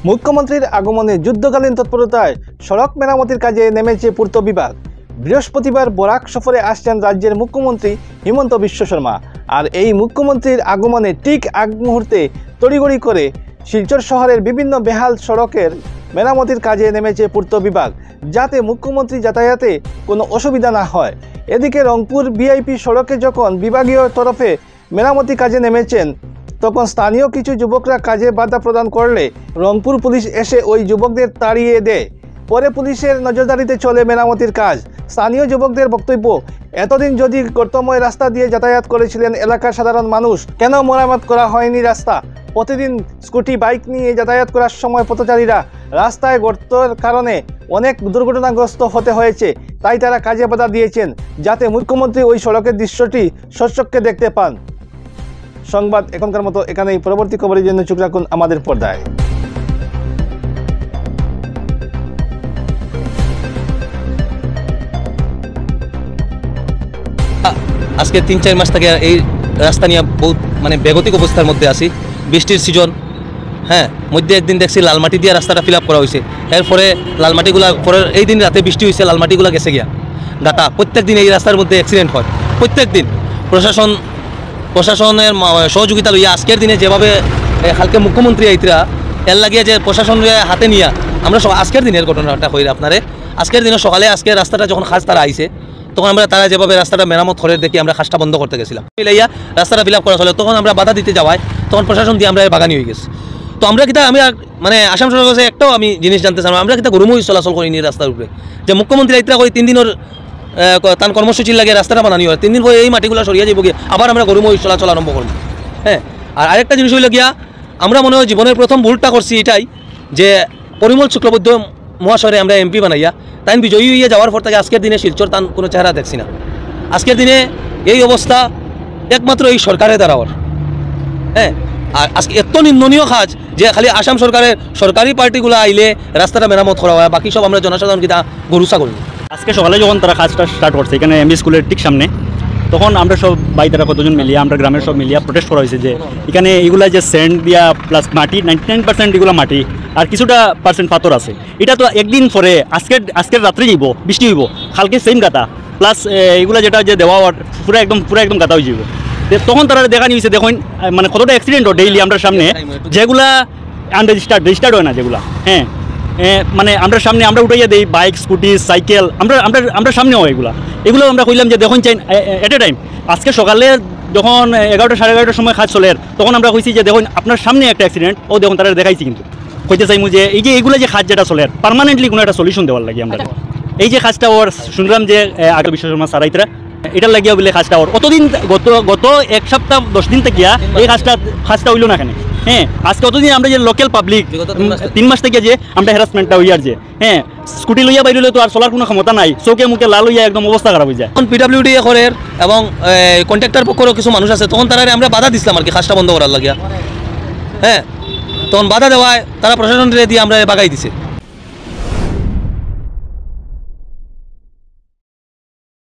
মুখ্যমন্ত্রীর আগমনে যুদ্ধকালীন তৎপরতায় সড়ক মেরামতির কাজে নেমেছে পূর্ত বিভাগ। বৃহস্পতিবার বরাক সফরে আসছেন রাজ্যের মুখ্যমন্ত্রী হিমন্ত বিশ্ব শর্মা। আর এই মুখ্যমন্ত্রীর আগমনে ঠিক আগ মুহূর্তে তড়িঘড়ি করে শিলচর শহরের বিভিন্ন বেহাল সড়কের মেরামতির কাজে নেমেছে পূর্ত বিভাগ, যাতে মুখ্যমন্ত্রী যাতায়াতে কোনো অসুবিধা না হয়। এদিকে রংপুর ভিআইপি সড়কে যখন বিভাগীয় তরফে মেরামতি কাজে নেমেছেন, তখন স্থানীয় কিছু যুবকরা কাজে বাধা প্রদান করলে রংপুর পুলিশ এসে ওই যুবকদের তাড়িয়ে দেয়। পরে পুলিশের নজরদারিতে চলে মেরামতির কাজ। স্থানীয় যুবকদের বক্তব্য, এতদিন যদি গর্তময় রাস্তা দিয়ে যাতায়াত করেছিলেন এলাকার সাধারণ মানুষ, কেন মেরামত করা হয়নি রাস্তা? প্রতিদিন স্কুটি বাইক নিয়ে যাতায়াত করার সময় পথচারীরা রাস্তায় গর্তের কারণে অনেক দুর্ঘটনাগ্রস্ত হতে হয়েছে। তাই তারা কাজে বাধা দিয়েছেন, যাতে মুখ্যমন্ত্রী ওই সড়কের দৃশ্যটি স্বচক্ষে দেখতে পান। সংবাদ এখনকার মতো এখানেই। পরবর্তী খবরের জন্য চোখ রাখুন আমাদের পর্দায়। আজকে ৩-৪ মাস থেকে এই রাস্তা নিয়ে বহুত বেগতিক অবস্থার মধ্যে আছি। বৃষ্টির সিজন, মধ্যে একদিন দেখছি লালমাটি দিয়ে রাস্তাটা ফিল আপ করা হয়েছে। এরপরে লালমাটিগুলা পরের এই দিন রাতে বৃষ্টি হয়েছে, লালমাটিগুলা গেছে গিয়া গাতা। প্রত্যেক দিন এই রাস্তার মধ্যে অ্যাক্সিডেন্ট হয়, প্রত্যেক দিন। প্রশাসনের সহযোগিতা লইয়া আজকের দিনে যেভাবে কালকে মুখ্যমন্ত্রী আইতরা এর লাগিয়ে যে প্রশাসনের হাতে নিয়ে আমরা আজকের দিনের ঘটনাটা কই আপনারে। আজকের দিনে সকালে আজকে রাস্তাটা যখন খাস তারা আইছে, তখন আমরা তারা যেভাবে রাস্তাটা মেরামত করে দেখি আমরা খাসটা বন্ধ করতে গেছিলাম। মিলাইয়া রাস্তাটা ফিল আপ করা চলে, তখন আমরা বাধা দিতে যাওয়ায় তখন প্রশাসন দিয়ে আমরা বাগানি হয়ে গেছি। তো আমরা কিতা আমি আসাম সরকারের কাছে একটাও আমি জিনিস জানতে চাই, আমরা কিতা গরুমই চলাচল করিনি রাস্তার উপরে। যে মুখ্যমন্ত্রী আইতরা কই 3 দিনের তার কর্মসূচির লাগে রাস্তাটা বানানি হয়, 3 দিন পরে এই মাটিগুলো সরিয়ে যাবো গিয়ে আবার আমরা গরুমই চলাচল আরম্ভ করবো। আর আরেকটা জিনিস হইল গিয়া, আমরা মনে হয় জীবনের প্রথম ভুলটা করছি এটাই, যে পরিমল শুক্লবৈদ্য মহাশয়রে আমরা এমপি বানাইয়া তাই বিজয়ী হইয়া যাওয়ার পর থেকে আজকের দিনে শিলচর তার কোনো চেহারা দেখছি না। আজকের দিনে এই অবস্থা একমাত্র এই সরকারের দ্বারাওয়ার। আর আজকে এত নিন্দনীয় কাজ যে খালি আসাম সরকারের সরকারি পার্টিগুলো আইলে রাস্তাটা মেরামত করা হয়, বাকি সব আমরা জনসাধারণ কিনা গরুসা করি। আজকে সকালে যখন তারা কাজটা স্টার্ট করছে এখানে এমবি স্কুলের ঠিক সামনে, তখন আমরা সব বাইতারা কতজন মিলিয়া আমরা গ্রামের সব মিলিয়া প্রোটেস্ট করা হয়েছে যে এখানে এগুলা যে স্যান্ড দিয়া প্লাস মাটি 99% এগুলো মাটি আর কিছুটা পার্সেন্ট পাথর আছে। এটা তো একদিন পরে আজকের রাত্রে যাইব, বৃষ্টি হইব, কালকে সেম গাতা প্লাস এগুলা যেটা যে দেওয়া পুরো একদম গাতা হয়ে যাব। তখন তারা দেখা নিয়েছে দেখুন কতটা অ্যাক্সিডেন্ট হয় ডেইলি আমরা সামনে, যেগুলা রেজিস্টার্ড হয় না যেগুলা। আমরা সামনে আমরা উঠাইয়া দিই বাইক, স্কুটি, সাইকেল, আমরা সামনে হয় এগুলো আমরা কইলাম যে দেখুন চাই এট এ টাইম। আজকে সকালে যখন 11টা সাড়ে 11টার সময় কাজ চলে, তখন আমরা কইছি যে দেখুন আপনার সামনে একটা অ্যাক্সিডেন্ট, ও দেখুন তারা দেখাইছি। কিন্তু কইতে চাইমু যে এই যে এইগুলো যে কাজ যেটা চলে পার্মানেন্টলি কোনো একটা সলিউশন দেওয়ার লাগে। আমরা এই যে কাজটা ওর শুনলাম যে আগে বিশ্ব শর্মা সারাইতরা এটার লাগিয়া বলে কাজটা ওর অতদিন গত 1 সপ্তাহ 10 দিন থেকে এই কাজটা হইল না। এখানে আজকে অতদিন আমরা যে লোকাল পাবলিক 3 মাস থেকে যে আমরা হ্যারাসমেন্টটা হইয়ার যে স্কুটি লইয়া বাইরে তো আর চলার কোনো ক্ষমতা নাই, চোখে মুখে লাল হইয়া একদম অবস্থা খারাপ হয়ে যায়। তখন পিডাব্লিউডি করের এবং কন্ট্রাক্টর পক্ষেরও কিছু মানুষ আছে, তখন তারা আমরা বাধা দিচ্ছিলাম আর কি কাজটা বন্ধ করার লাগিয়া। তখন বাধা দেওয়ায় তারা প্রশাসন দিয়ে আমরা বাগাই দিছে।